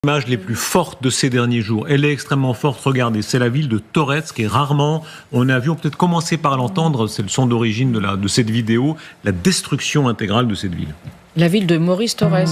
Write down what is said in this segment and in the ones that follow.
L'image les plus fortes de ces derniers jours, elle est extrêmement forte, regardez, c'est la ville de Torez qui est rarement, on a vu, on peut peut-être commencer par l'entendre, c'est le son d'origine de cette vidéo, la destruction intégrale de cette ville. La ville de Maurice Torres.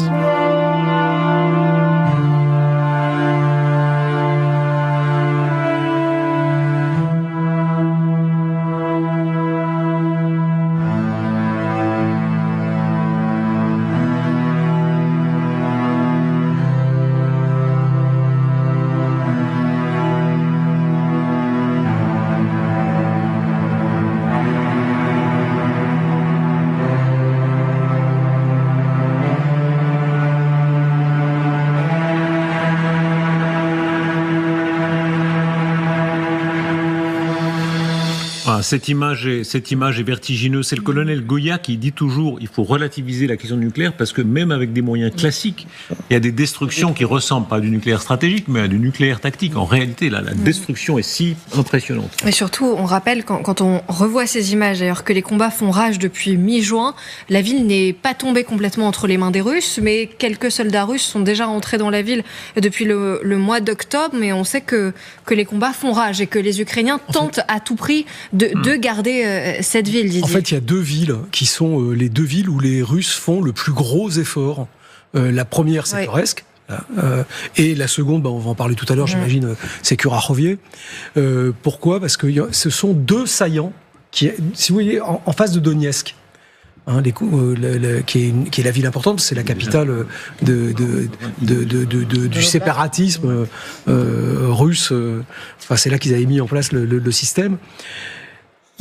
Cette image est vertigineuse. C'est le colonel Goya qui dit toujours il faut relativiser la question du nucléaire parce que même avec des moyens classiques, il y a des destructions qui ressemblent pas à du nucléaire stratégique mais à du nucléaire tactique. En réalité, là, la destruction est si impressionnante. Mais surtout, on rappelle quand on revoit ces images, d'ailleurs que les combats font rage depuis mi-juin, la ville n'est pas tombée complètement entre les mains des Russes, mais quelques soldats russes sont déjà entrés dans la ville depuis le mois d'octobre. Mais on sait que les combats font rage et que les Ukrainiens tentent à tout prix de garder cette ville, Didier. En fait, il y a deux villes qui sont les deux villes où les Russes font le plus gros effort. La première, c'est Toretsk. Et la seconde, on va en parler tout à l'heure, j'imagine, c'est Kurachowie. Pourquoi ? Parce que ce sont deux saillants qui, si vous voyez, en face de Donetsk. Qui est la ville importante, c'est la capitale du séparatisme russe. Enfin, c'est là qu'ils avaient mis en place le système.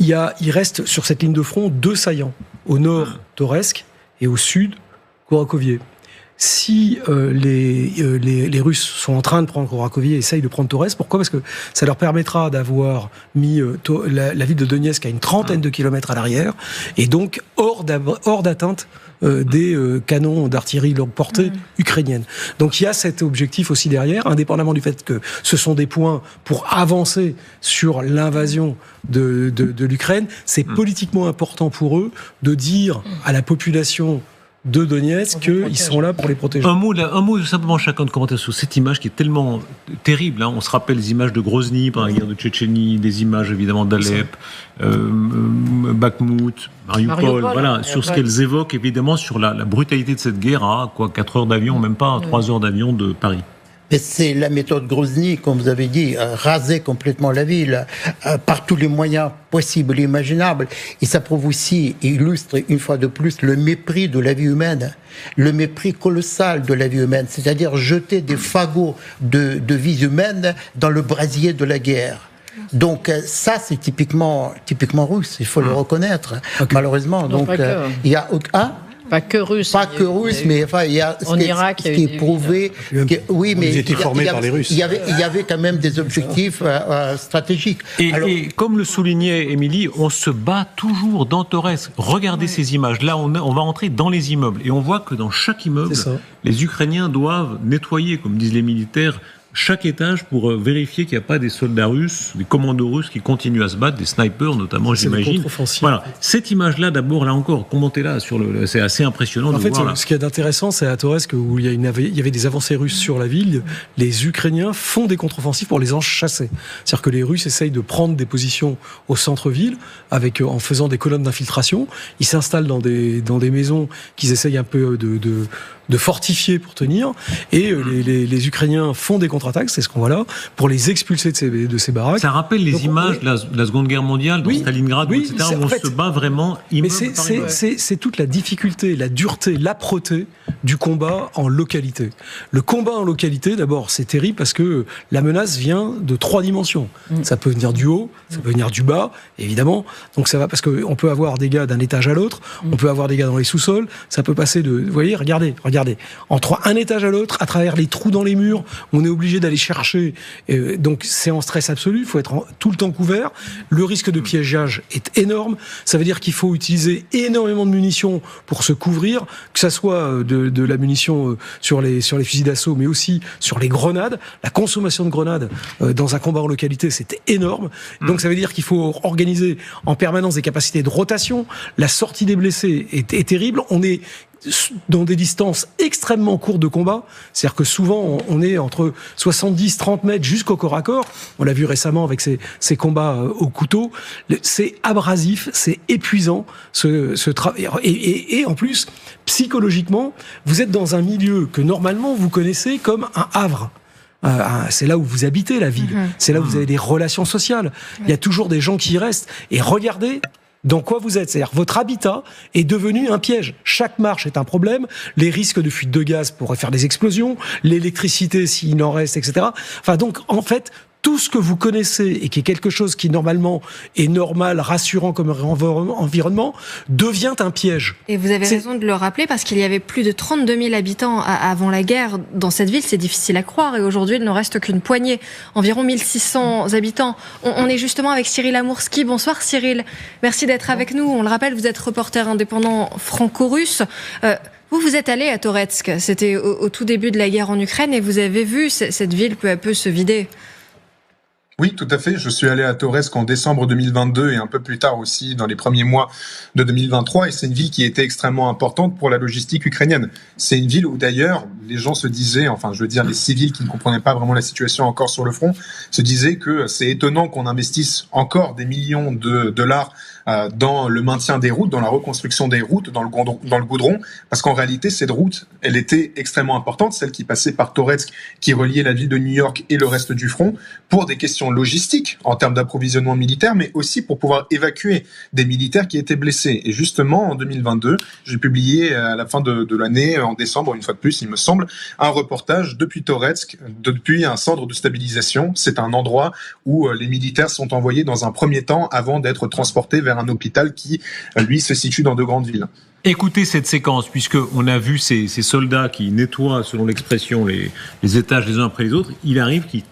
Il reste sur cette ligne de front deux saillants. Au nord, Toretsk, et au sud, Kurachowie. Si les Russes sont en train de prendre Kurachowie et essayent de prendre Toretsk, pourquoi ? Parce que ça leur permettra d'avoir mis la ville de Donetsk à une trentaine de kilomètres à l'arrière, et donc hors d'atteinte des canons d'artillerie longue portée ukrainienne. Donc il y a cet objectif aussi derrière, indépendamment du fait que ce sont des points pour avancer sur l'invasion de l'Ukraine. C'est politiquement important pour eux de dire à la population de Donetsk qu'ils sont là pour les protéger. Un mot simplement chacun de commentaire sur cette image qui est tellement terrible. On se rappelle les images de Grozny pendant la guerre de Tchétchénie, des images évidemment d'Alep, Bakhmout, Mariupol, voilà, sur ce qu'elles évoquent évidemment sur la brutalité de cette guerre à 4 heures d'avion, même pas 3 heures d'avion de Paris. Mais c'est la méthode Grozny, comme vous avez dit, raser complètement la ville par tous les moyens possibles et imaginables. Et ça prouve aussi, et illustre une fois de plus, le mépris de la vie humaine, le mépris colossal de la vie humaine, c'est-à-dire jeter des fagots de vie humaine dans le brasier de la guerre. Donc ça, c'est typiquement russe, il faut le reconnaître. Okay. Malheureusement, donc il y a Pas que russe. Pas que russe, mais enfin, il y a en Irak, ce qui est prouvé. Oui, mais ils étaient formés par les Russes. Il y avait quand même des objectifs stratégiques. Et comme le soulignait Émilie, on se bat toujours dans Torres. Regardez ces images. Là, on va entrer dans les immeubles. Et on voit que dans chaque immeuble, les Ukrainiens doivent nettoyer, comme disent les militaires, chaque étage pour vérifier qu'il n'y a pas des soldats russes, des commandos russes qui continuent à se battre, des snipers notamment, j'imagine. Voilà. Cette image-là, d'abord, là encore, commentez-la c'est assez impressionnant. En fait, ce qui est intéressant, c'est à Toretsk où il y avait des avancées russes sur la ville. Les Ukrainiens font des contre-offensives pour les en chasser. C'est-à-dire que les Russes essayent de prendre des positions au centre-ville en faisant des colonnes d'infiltration. Ils s'installent dans des maisons qu'ils essayent un peu de fortifier pour tenir, et les Ukrainiens font des contre-attaques, c'est ce qu'on voit là, pour les expulser de ces baraques. Ça rappelle les images de la Seconde Guerre mondiale, dans Stalingrad, etc., où on se bat vraiment immeuble par immeuble. C'est toute la difficulté, la dureté, l'âpreté du combat en localité. Le combat en localité, d'abord, c'est terrible parce que la menace vient de 3 dimensions. Ça peut venir du haut, ça peut venir du bas, évidemment. Donc ça va parce qu'on peut avoir des gars d'un étage à l'autre, on peut avoir des gars dans les sous-sols, ça peut passer vous voyez, regardez, entre un étage à l'autre, à travers les trous dans les murs, on est obligé d'aller chercher. Donc c'est en stress absolu, il faut être tout le temps couvert. Le risque de piégeage est énorme. Ça veut dire qu'il faut utiliser énormément de munitions pour se couvrir, que ça soit de la munition sur les fusils d'assaut, mais aussi sur les grenades. La consommation de grenades dans un combat en localité, c'est énorme. Donc ça veut dire qu'il faut organiser en permanence des capacités de rotation. La sortie des blessés est terrible. dans des distances extrêmement courtes de combat. C'est-à-dire que souvent, on est entre 70-30 mètres jusqu'au corps à corps. On l'a vu récemment avec ces combats au couteau. C'est abrasif, c'est épuisant, ce travail. Et en plus, psychologiquement, vous êtes dans un milieu que normalement vous connaissez comme un havre. C'est là où vous habitez, la ville. C'est là où vous avez des relations sociales. Il y a toujours des gens qui y restent. Et regardez dans quoi vous êtes. C'est-à-dire votre habitat est devenu un piège. Chaque marche est un problème. Les risques de fuite de gaz pourraient faire des explosions. L'électricité, s'il en reste, etc. Enfin, donc, en fait, tout ce que vous connaissez et qui est quelque chose qui, normalement, est normal, rassurant comme environnement, devient un piège. Et vous avez raison de le rappeler, parce qu'il y avait plus de 32 000 habitants avant la guerre dans cette ville. C'est difficile à croire. Et aujourd'hui, il n'en reste qu'une poignée. Environ 1600 habitants. On est justement avec Cyril Amourski. Bonsoir Cyril. Merci d'être avec nous. On le rappelle, vous êtes reporter indépendant franco-russe. Vous êtes allé à Toretsk. C'était au tout début de la guerre en Ukraine et vous avez vu cette ville peu à peu se vider. Oui, tout à fait. Je suis allé à Toretsk en décembre 2022 et un peu plus tard aussi dans les premiers mois de 2023. Et c'est une ville qui était extrêmement importante pour la logistique ukrainienne. C'est une ville où d'ailleurs les gens se disaient, enfin je veux dire les civils qui ne comprenaient pas vraiment la situation encore sur le front, se disaient que c'est étonnant qu'on investisse encore des millions de dollars dans le maintien des routes, dans la reconstruction des routes, dans le goudron, parce qu'en réalité, cette route, elle était extrêmement importante, celle qui passait par Toretsk, qui reliait la ville de New York et le reste du front, pour des questions logistiques, en termes d'approvisionnement militaire, mais aussi pour pouvoir évacuer des militaires qui étaient blessés. Et justement, en 2022, j'ai publié à la fin de l'année, en décembre, une fois de plus, il me semble, un reportage depuis Toretsk, depuis un centre de stabilisation. C'est un endroit où les militaires sont envoyés dans un premier temps avant d'être transportés vers un hôpital qui, lui, se situe dans de grandes villes. Écoutez cette séquence, puisqu'on a vu ces soldats qui nettoient, selon l'expression, les étages les uns après les autres. Il arrive qu'ils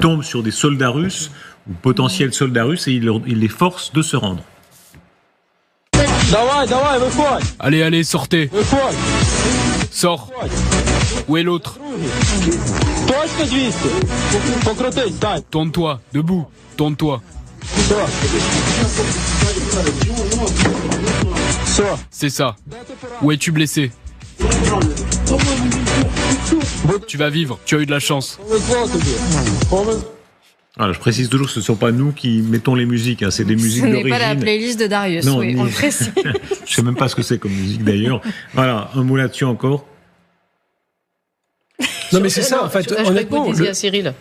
tombent sur des soldats russes, ou potentiels soldats russes, et il les force de se rendre. Allez, sortez. Sors. Où est l'autre? Tourne-toi, debout, tourne-toi. C'est ça. Où es-tu blessé? Tu vas vivre, tu as eu de la chance. Voilà, je précise toujours que ce ne sont pas nous qui mettons les musiques, hein, c'est des musiques d'origine. Ce n'est pas la playlist de Darius, non, oui, on le précise. Je ne sais même pas ce que c'est comme musique d'ailleurs. Voilà, un mot là-dessus encore. Non mais c'est ça, en fait, honnêtement... Vous disiez à Cyril.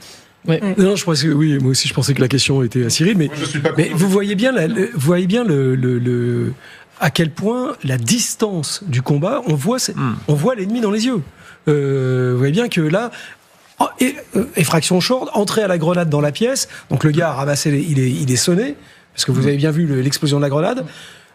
Ouais. Non, je pense que oui, moi aussi je pensais que la question était à Cyril, mais vous voyez bien, à quel point la distance du combat, on voit l'ennemi dans les yeux. Vous voyez bien que là, effraction short, entrée à la grenade dans la pièce, donc le gars a ramassé, il est sonné, parce que vous avez bien vu l'explosion de la grenade.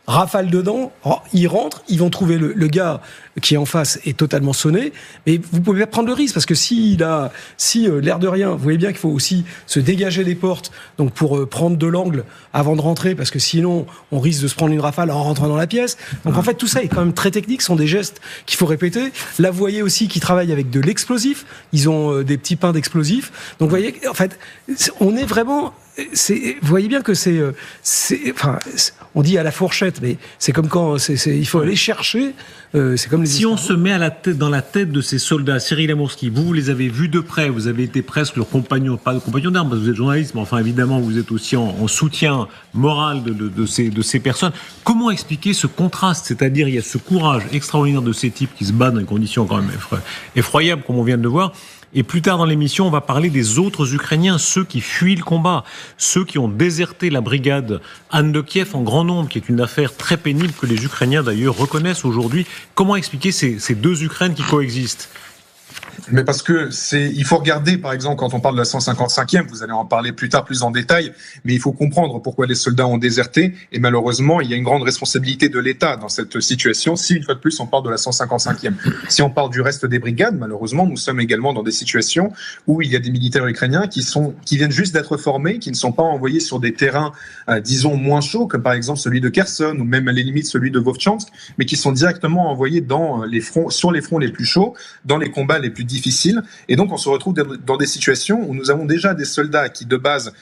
Rafale dedans, ils rentrent, ils vont trouver le gars qui est en face est totalement sonné, mais vous pouvez pas prendre le risque parce que si l'air de rien, vous voyez bien qu'il faut aussi se dégager les portes, donc pour prendre de l'angle avant de rentrer, parce que sinon on risque de se prendre une rafale en rentrant dans la pièce. Donc en fait tout ça est quand même très technique, ce sont des gestes qu'il faut répéter. Là vous voyez aussi qu'ils travaillent avec de l'explosif, ils ont des petits pains d'explosifs. Donc vous voyez, en fait, on est vraiment... vous voyez bien que on dit à la fourchette, mais c'est comme quand il faut aller chercher. C'est comme si on se met dans la tête de ces soldats, Cyril Amourski, vous les avez vus de près, vous avez été presque leur compagnon, pas le compagnon d'armes, parce que vous êtes journaliste, mais enfin évidemment vous êtes aussi en soutien moral de ces personnes. Comment expliquer ce contraste, c'est-à-dire il y a ce courage extraordinaire de ces types qui se battent dans des conditions quand même effroyables, comme on vient de le voir. Et plus tard dans l'émission, on va parler des autres Ukrainiens, ceux qui fuient le combat, ceux qui ont déserté la brigade Anne de Kiev en grand nombre, qui est une affaire très pénible que les Ukrainiens d'ailleurs reconnaissent aujourd'hui. Comment expliquer ces deux Ukraines qui coexistent ? Mais parce que il faut regarder, par exemple, quand on parle de la 155e, vous allez en parler plus tard, plus en détail, mais il faut comprendre pourquoi les soldats ont déserté, et malheureusement, il y a une grande responsabilité de l'État dans cette situation, si une fois de plus on parle de la 155e. Si on parle du reste des brigades, malheureusement, nous sommes également dans des situations où il y a des militaires ukrainiens qui viennent juste d'être formés, qui ne sont pas envoyés sur des terrains, disons, moins chauds, comme par exemple celui de Kherson, ou même à les limites celui de Vovchansk, mais qui sont directement envoyés sur les fronts les plus chauds, dans les combats les plus difficiles. Et donc, on se retrouve dans des situations où nous avons déjà des soldats qui, de base,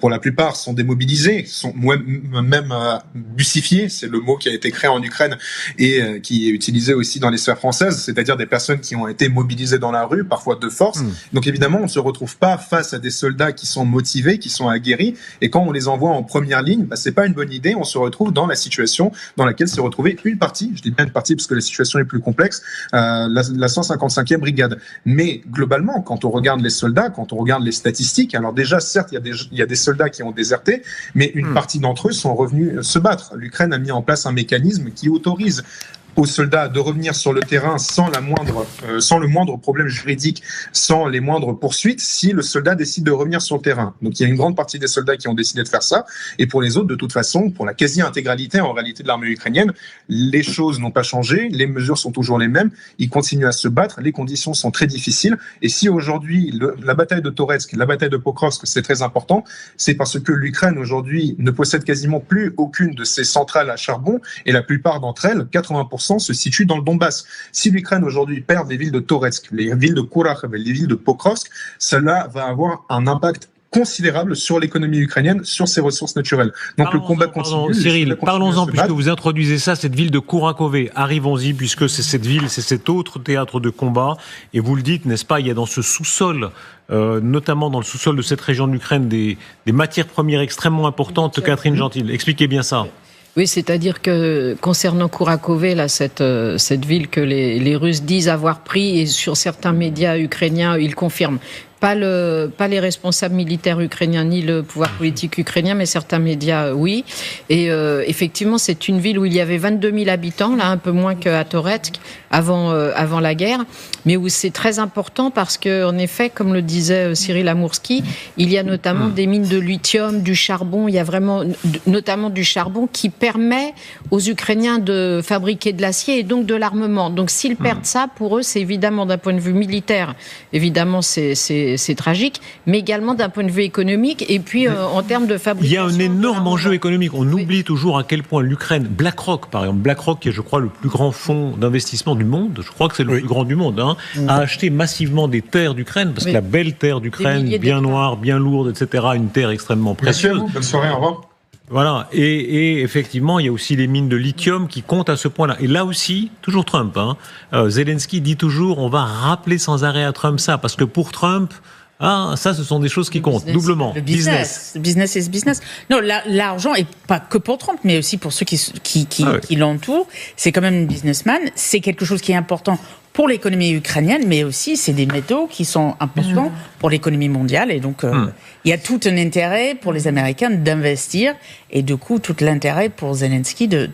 pour la plupart, sont démobilisés, sont même bussifiés. C'est le mot qui a été créé en Ukraine et qui est utilisé aussi dans les sphères françaises, c'est-à-dire des personnes qui ont été mobilisées dans la rue, parfois de force. Donc, évidemment, on ne se retrouve pas face à des soldats qui sont motivés, qui sont aguerris. Et quand on les envoie en première ligne, c'est pas une bonne idée. On se retrouve dans la situation dans laquelle s'est retrouvée une partie, je dis bien une partie parce que la situation est plus complexe, la 155e brigade. Mais globalement, quand on regarde les soldats, quand on regarde les statistiques, alors déjà, certes, il y a des soldats qui ont déserté, mais une partie d'entre eux sont revenus se battre. L'Ukraine a mis en place un mécanisme qui autorise aux soldats de revenir sur le terrain sans le moindre problème juridique, sans les moindres poursuites, si le soldat décide de revenir sur le terrain. Donc il y a une grande partie des soldats qui ont décidé de faire ça, et pour les autres, de toute façon, pour la quasi-intégralité en réalité de l'armée ukrainienne, les choses n'ont pas changé, les mesures sont toujours les mêmes, ils continuent à se battre, les conditions sont très difficiles, et si aujourd'hui la bataille de Toretsk, la bataille de Pokrovsk, c'est très important, c'est parce que l'Ukraine aujourd'hui ne possède quasiment plus aucune de ses centrales à charbon, et la plupart d'entre elles, 80%, se situent dans le Donbass. Si l'Ukraine aujourd'hui perd les villes de Toretsk, les villes de Kurakhove, les villes de Pokrovsk, cela va avoir un impact considérable sur l'économie ukrainienne, sur ses ressources naturelles. Donc le combat continue. Cyril, parlons-en puisque vous introduisez ça, cette ville de Kurakhove. Arrivons-y puisque c'est cette ville, c'est cet autre théâtre de combat. Et vous le dites, n'est-ce pas, il y a dans ce sous-sol, notamment dans le sous-sol de cette région de l'Ukraine, des matières premières extrêmement importantes. Catherine Gentil, expliquez bien ça. Oui, c'est-à-dire que concernant Kurakhove, là, cette ville que les Russes disent avoir pris, et sur certains médias ukrainiens, ils confirment. Pas les responsables militaires ukrainiens ni le pouvoir politique ukrainien, mais certains médias, oui. Et effectivement, c'est une ville où il y avait 22 000 habitants, là un peu moins qu'à Toretsk avant la guerre, mais où c'est très important parce que, en effet, comme le disait Cyril Amourski, il y a notamment des mines de lithium, du charbon. Il y a vraiment notamment du charbon qui permet aux Ukrainiens de fabriquer de l'acier et donc de l'armement. Donc s'ils perdent ça, pour eux, c'est évidemment d'un point de vue militaire, évidemment c'est tragique, mais également d'un point de vue économique et puis en termes de fabrication. Il y a un énorme enjeu économique. On oublie toujours à quel point l'Ukraine, BlackRock par exemple, BlackRock qui est je crois le plus grand fonds d'investissement du monde, je crois que c'est le plus grand du monde, a acheté massivement des terres d'Ukraine, parce que la belle terre d'Ukraine, bien noire, bien lourde, etc., une terre extrêmement précieuse. Bonne soirée, au revoir. Voilà, et effectivement, il y a aussi les mines de lithium qui comptent à ce point-là. Et là aussi, toujours Trump, Zelensky dit toujours, on va rappeler sans arrêt à Trump ça, parce que pour Trump, ça, ce sont des choses qui comptent, doublement. Le business. Business is business. Non, l'argent, et pas que pour Trump, mais aussi pour ceux qui l'entourent, c'est quand même un businessman, c'est quelque chose qui est important pour l'économie ukrainienne, mais aussi c'est des métaux qui sont importants pour l'économie mondiale. Et donc, il y a tout un intérêt pour les Américains d'investir, et du coup, tout l'intérêt pour Zelensky de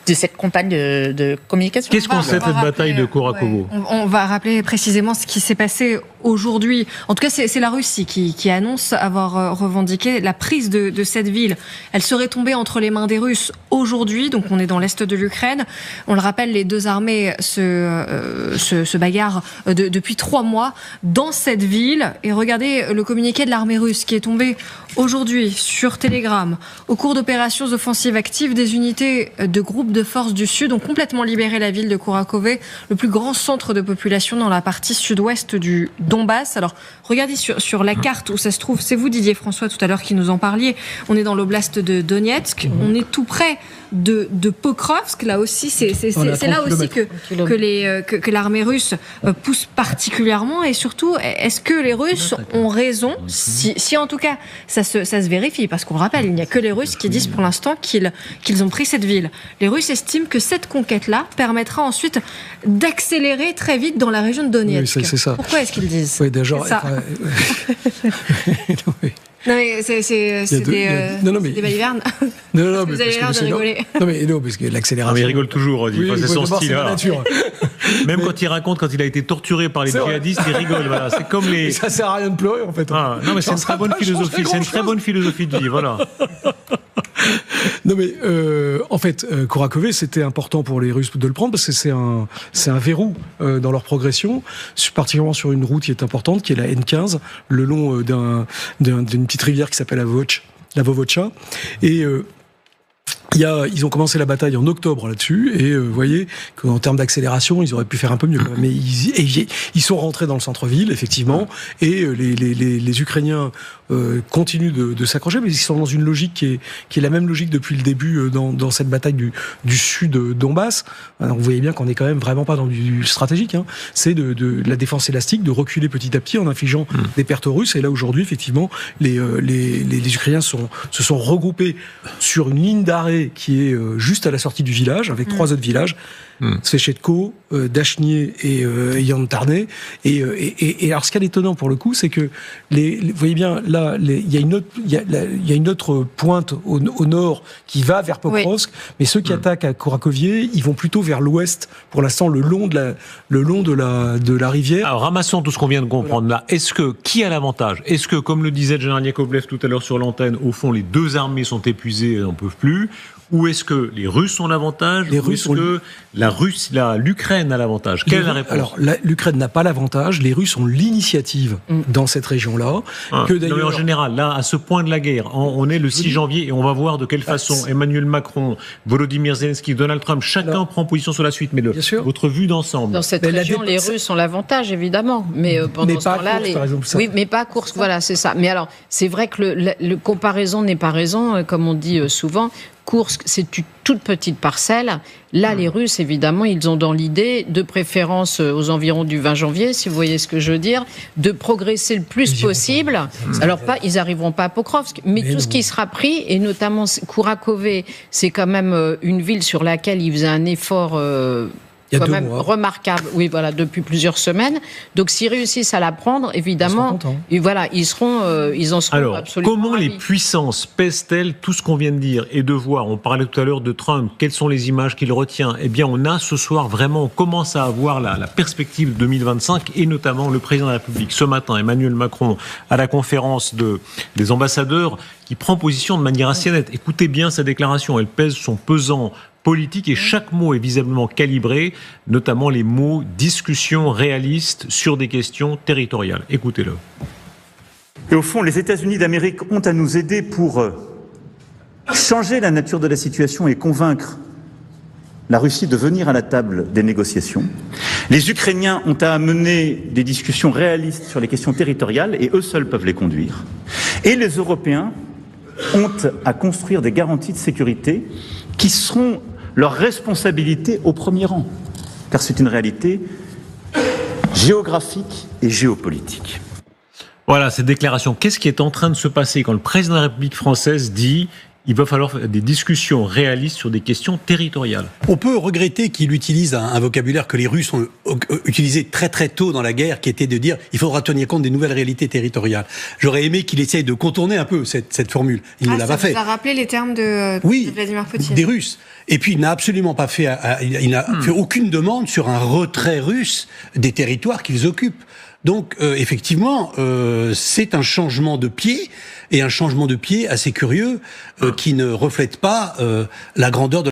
cette campagne de communication. Qu'est-ce qu'on sait de cette bataille de Kurakhove ? On va rappeler précisément ce qui s'est passé aujourd'hui. En tout cas, c'est la Russie qui annonce avoir revendiqué la prise de cette ville. Elle serait tombée entre les mains des Russes aujourd'hui, donc on est dans l'est de l'Ukraine. On le rappelle, les deux armées se bagarrent depuis 3 mois dans cette ville. Et regardez le communiqué de l'armée russe qui est tombé aujourd'hui sur Telegram. Au cours d'opérations offensives actives, des unités de groupes de forces du Sud ont complètement libéré la ville de Kurakhove, le plus grand centre de population dans la partie sud-ouest du Donbass. Alors, regardez sur la carte où ça se trouve. C'est vous, Didier François, tout à l'heure qui nous en parliez. On est dans l'oblast de Donetsk. On est tout près de Pokrovsk. Là aussi, c'est là aussi que l'armée russe pousse particulièrement. Et surtout, est-ce que les Russes ont raison, si en tout cas ça se vérifie, parce qu'on le rappelle, il n'y a que les Russes qui disent pour l'instant qu'ils ont pris cette ville. Les Russes estiment que cette conquête-là permettra ensuite d'accélérer très vite dans la région de Donetsk. Oui, c'est ça. Pourquoi est-ce qu'ils disent ça Non mais c'est des balivernes. Non, vous avez l'air de rigoler. Non, parce que l'accélération. Il rigole toujours, c'est son style. Nature. Même quand il raconte quand il a été torturé par les djihadistes, il rigole. Voilà, c'est comme les. Ça sert à rien de pleurer en fait. Non, mais c'est une très bonne philosophie. C'est une très bonne philosophie de vie, voilà. Non mais en fait, Kurakhove, c'était important pour les Russes de le prendre parce que c'est un verrou dans leur progression, particulièrement sur une route qui est importante, qui est la N15, le long d'une petite rivière qui s'appelle la Vovocha. Et Ils ont commencé la bataille en octobre là-dessus, et vous voyez qu'en termes d'accélération, ils auraient pu faire un peu mieux. Mais ils sont rentrés dans le centre-ville, effectivement, et les Ukrainiens continuent de s'accrocher, mais ils sont dans une logique qui est la même logique depuis le début dans cette bataille du sud de Donbass. Alors, vous voyez bien qu'on est quand même vraiment pas dans du stratégique. Hein. C'est de la défense élastique, de reculer petit à petit en infligeant des pertes russes. Et là aujourd'hui, effectivement, les Ukrainiens se sont regroupés sur une ligne d'arrêt qui est juste à la sortie du village, avec 3 autres villages, Svechetko, Dachnier et Yantarné. Et alors, ce qui est étonnant pour le coup, c'est que vous voyez bien là, il y a une autre pointe au nord qui va vers Pokrovsk, mais ceux qui attaquent à Kurakovié, ils vont plutôt vers l'ouest, pour l'instant le long de la rivière. Alors ramassons tout ce qu'on vient de comprendre là. Qui a l'avantage ? Est-ce que, comme le disait le général Yakovlev tout à l'heure sur l'antenne, au fond les deux armées sont épuisées et n'en peuvent plus ? Ou est-ce que les Russes ont l'avantage ? Ou est-ce que l'Ukraine a l'avantage ? Quelle est la réponse ? Alors, l'Ukraine n'a pas l'avantage. Les Russes ont l'initiative dans cette région-là. Non, mais en général, là, à ce point de la guerre, on est le 6 janvier et on va voir de quelle façon Emmanuel Macron, Volodymyr Zelensky, Donald Trump, chacun prend position sur la suite. Mais votre vue d'ensemble. Dans cette région, les Russes ont l'avantage, évidemment. Mais pendant ce temps-là, oui, mais pas à course. Voilà, c'est ça. Mais alors, c'est vrai que le comparaison n'est pas raison, comme on dit souvent. Kursk, c'est une toute petite parcelle. Là, les Russes, évidemment, ils ont dans l'idée, de préférence aux environs du 20 janvier, si vous voyez ce que je veux dire, de progresser le plus possible. Alors, ils n'arriveront pas à Pokrovsk, mais tout ce qui sera pris, et notamment Kurakové, c'est quand même une ville sur laquelle ils faisaient un effort quand même remarquable, depuis plusieurs semaines. Donc, s'ils réussissent à la prendre, évidemment, ils en seront alors, absolument comment ravis. Les puissances pèsent-elles tout ce qu'on vient de dire et de voir ? On parlait tout à l'heure de Trump. Quelles sont les images qu'il retient ? Eh bien, on a ce soir vraiment, on commence à avoir la perspective 2025 et notamment le président de la République. Ce matin, Emmanuel Macron, à la conférence des ambassadeurs, qui prend position de manière assez nette. Écoutez bien sa déclaration. Elle pèse son pesant politique et chaque mot est visiblement calibré, notamment les mots discussion réaliste sur des questions territoriales. Écoutez-le. Et au fond, les États-Unis d'Amérique ont à nous aider pour changer la nature de la situation et convaincre la Russie de venir à la table des négociations. Les Ukrainiens ont à mener des discussions réalistes sur les questions territoriales et eux seuls peuvent les conduire. Et les Européens ont à construire des garanties de sécurité qui seront leur responsabilité au premier rang, car c'est une réalité géographique et géopolitique. Voilà, cette déclaration. Qu'est-ce qui est en train de se passer quand le président de la République française dit il va falloir faire des discussions réalistes sur des questions territoriales? On peut regretter qu'il utilise un vocabulaire que les Russes ont utilisé très très tôt dans la guerre, qui était de dire il faudra tenir compte des nouvelles réalités territoriales. J'aurais aimé qu'il essaye de contourner un peu cette formule. Il ne l'a pas fait. Ça vous a rappelé les termes de Vladimir Poutine. Des Russes. Et puis il n'a absolument pas fait, il n'a fait aucune demande sur un retrait russe des territoires qu'ils occupent. Donc effectivement, c'est un changement de pied, et un changement de pied assez curieux qui ne reflète pas la grandeur de